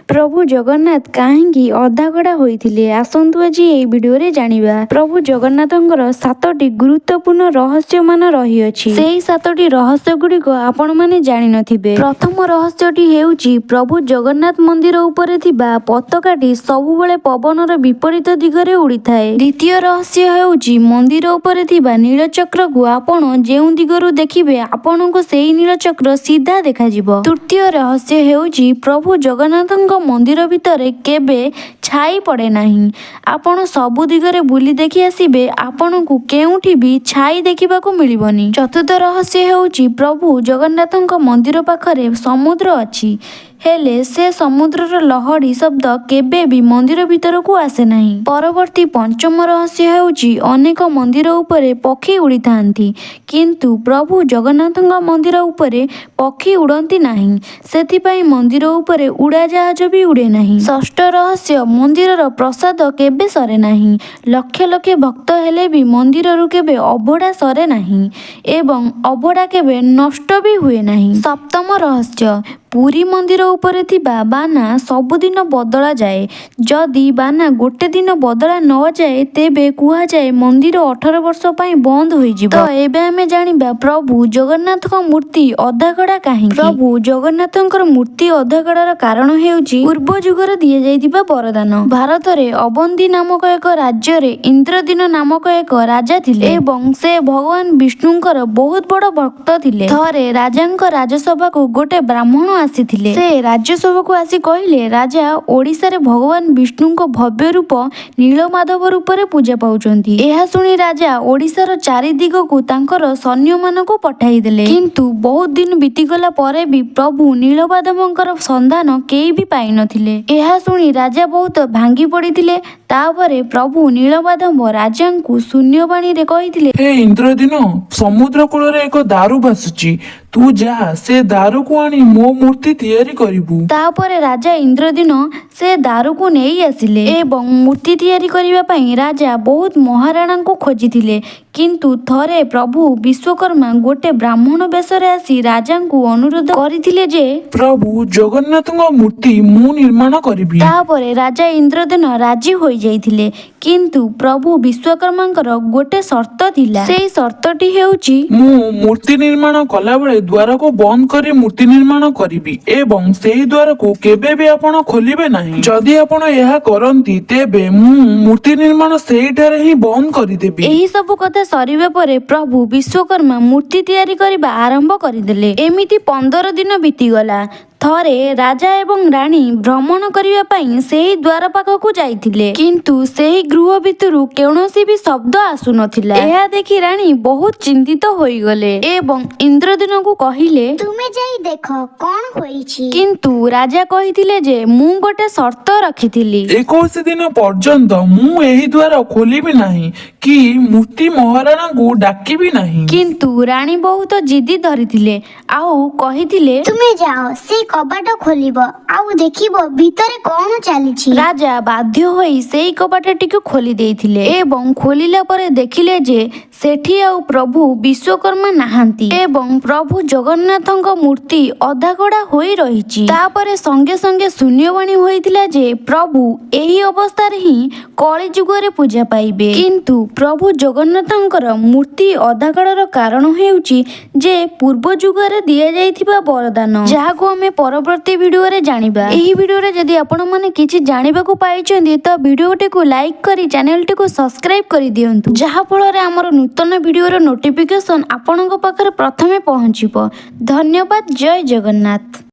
प्रभु जगन्नाथ काहेंकी अधागढ़ा होइथिले आसंतु आज एई वीडियो रे जानिबा। प्रभु जगन्नाथंकर 7टी गुरुत्वपूर्ण रहस्य मान रही अछि। सेही 7टी रहस्य गुड़िक आपण माने जानि नथिबे। प्रथम रहस्यटी हेउची प्रभु जगन्नाथ मंदिर उपरे थिबा पताकाटी सबुबेले पवनर विपरीत दिगरे उड़िथाए। द्वितीय रहस्य हेउची मंदिर उपरे थिबा नीलचक्र को आपण जेउ दिगरु देखिबे आपणको सेही नीलचक्र सीधा देखा जिवो। तृतीय रहस्य हेउची प्रभु जगन्नाथंक मंदिर भितरे केबे छाई पड़े नाही। आपण सबु दिगरे बुली देखि आसिबे आपणको केउठी भी छाई देखिबाकू मिलिबनी। चतुर्थ रहस्य हेउची प्रभु जगन्नाथंक मंदिर पाखरे समुद्र अछि हेले से समुद्रर लहड़ी शब्द केबे भी मंदिर भीतर को आसे नाही। परवर्ती पंचम रहस्य हेउची अनेक मंदिर उपरे पक्षी उड़ी थांती किंतु प्रभु जगन्नाथंक मंदिर उपरे पक्षी उड़ंती नाही। सेथिपाई मंदिर उपरे उड़ा जहाज भी उड़े नाही। षष्ठ रहस्य मंदिरर प्रसाद केबे सरे नाही। लक्ष लक्ष भक्त हेले भी मंदिररु केबे अभड़ा सरे नाही एवं अभड़ा केबे नष्ट भी हुए नाही। सप्तम रहस्य पुरी मंदिर उपरे थिबा बाना सबुदिन बदला जाए। जदि बाना गोटे दिन बदला न जाए तेबे कुहा जाए मंदिर 18 वर्ष पई बंद होई जिवो। तो एबे हमें जानिबा प्रभु जगन्नाथ मूर्ति अधागढ़ा काहे। प्रभु जगन्नाथंकर मूर्ति अधागढ़ार कारण हेउची पूर्व जुगर दिया जाइतिबा वरदान। भारत रे अवंती नामक एक राज्य रे इंद्रदिन नामक एक राजा थिले एवं से भगवान विष्णुंकर बहुत बड़ भक्त थिले। थरे राजांक राजसभा को गोटे ब्राह्मण आसीथिले। से राज्यसभा को आसी कहिले राजा ओडिसा रे भगवान विष्णुंको भव्य रूप नीलमाधव रूप रे पूजा पाउचंती। एहा सुनी राजा ओडिसार चारि दिग को तांकर सैन्य मान को पठाई देले किंतु बहुत दिन बीतीगला परे भी प्रभु नीलमाधवंकर संधान केही भी पाई नथिले। एहा सुनी राजा बहुत भांगी पड़िथिले। तापरे प्रभु नीलमाधव राजांकु शून्यवाणी रे कहिथिले, हे इंद्रदिन समुद्र कूल रे एक दारू भासुची तू जा से दारू को आनी मो मूर्ति तैयारी करिबू। तापरे राजा इंद्रदिन से दारू को नेई आसिले एवं मूर्ति तैयारी करिबा पई राजा बहुत महाराणा को खोजिथिले किंतु थरे प्रभु विश्वकर्मा गोटे ब्राह्मण बेशरे आसी राजा को अनुरोध करिथिले जे प्रभु जगन्नाथଙ୍କ मूर्ति मु निर्माण करिबी। तापरे राजा इंद्रदिन राजी होई जाइथिले किंतु प्रभु विश्वकर्मांकर गोटे शर्त थिला। सेही शर्तटी हेउची मु मूर्ति निर्माण कला बेले द्वार को बंद करी मूर्ति निर्माण करिबी एवं सेही द्वार को केबे भी आपण खोलिबे नाही। जदि आपण एहा करंती तेबे मु मूर्ति निर्माण सेहीठारे ही बंद करि देबी। एही सब कथा सरीबा परे प्रभु विश्वकर्मा मूर्ति तैयारी करिबा आरंभ करिदेले। एमिति 15 दिन बीतीगला। थरे राजा एवं रानी भ्रमण करिबा पई सेही द्वार पाखकु जाइथिले किंतु सेही गृह भितरु कौनसी भी शब्द आसु नथिला। एहा देखि रानी बहुत चिंतित होई गले एवं इंद्रदिन को कहिले तुमे जाई देखो कोन होईछि। किंतु राजा कहिथिले जे मु गोटे शर्त रखिथिली 21 दिन पर्यंत मु एही द्वार खोलिबी नाही कि मूर्ति महाराणा को डाकिबी नाही। किंतु रानी बहुत जिद्दी धरिथिले आउ कहिथिले तुमे जाओ से कबाट खोलिबो आउ देखिबो भितरे कोन चालिछि। राजा बाध्य होई सेही कबाटटिको खोली देइथिले एवं खोलिला परे देखिले जे सेठी आउ प्रभु विश्वकर्मा नाहांती एवं प्रभु जगन्नाथंक मूर्ति अधागढ़ा होई रहिछि। तापरे संगे संगे शून्यवाणी होइथिला जे प्रभु एही अवस्था रे ही कଳି जुगरे पूजा पाइबे किंतु प्रभु जगन्नाथंकर मूर्ति अधागढ़ार कारण हेउछि जे पूर्व जुगरे दिया जाइथिबा वरदान जाहाको हमें परवर्ती वीडियो रे जानिबा। एही वीडियो रे जदि आपण माने किछि जानिबाकू पाइछन्ती त वीडियोटी को लाइक करी चैनलटी को सब्सक्राइब करी दियंतु जहा फल रे हमर नूतन वीडियो रो नोटिफिकेशन आपणक पाखरे प्रथमे पहुंचिबो। धन्यवाद। जय जगन्नाथ।